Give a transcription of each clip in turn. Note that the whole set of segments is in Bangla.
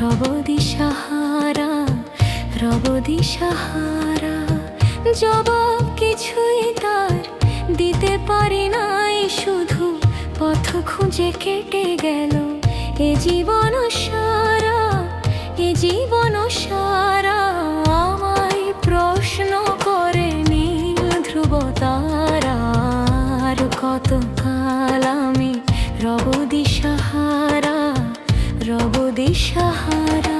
রব দিশাহারা, রব দিশাহারা। জবাব কিছুই তার দিতে পারি নাই, শুধু পথ খুঁজে কেটে গেল এ জীবন সারা, এ জীবন সারা। আমায় প্রশ্ন করে নীল ধ্রুব তারার, কতকাল আমি রব দিশাহারা, রব দিশাহারা।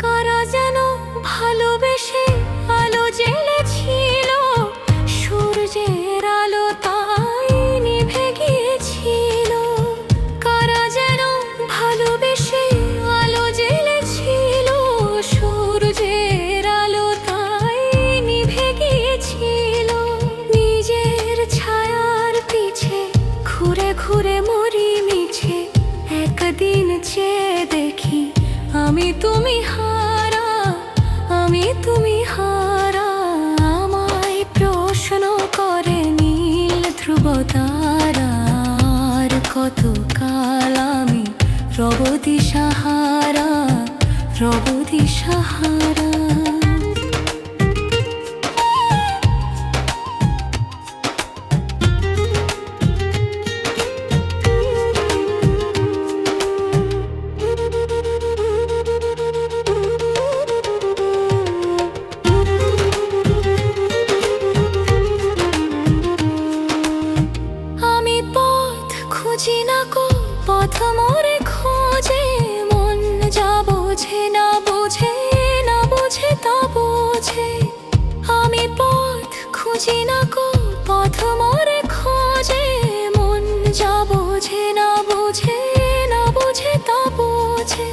কারা যেন ভালোবেসে আলো জ্বেলেছিল, সূর্যের আলো তাই নিভে গিয়েছিল। কারা যেন ভালোবেসে আলো জ্বেলেছিল, সূর্যের আলো তাই নিভে গিয়েছিল। নিজের ছায়ার পিছে ঘুরে ঘুরে মরি মিছে, একদিন চেয়ে দেখি আমি তুমি হারা, আমি তুমি হারা। আমায় প্রশ্ন করে নীল ধ্রুব তারার, কতকাল আমি রব দিশাহারা, রব দিশাহারা। খুঁজি না কো পথ মোরে খোঁজে, মন যা বোঝে না বোঝে, না বোঝে তা বোঝে। আমি পথ খুঁজি না কো পথ মোরে খোঁজে, মন যা বোঝে না বোঝে, না বোঝে তা বোঝে।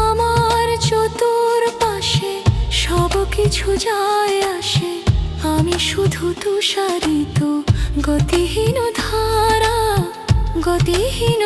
আমার চতুর পাশে সব কিছু যায় আসে, আমি শুধু তুষারিত গতিহীন ধারা, গতিহীন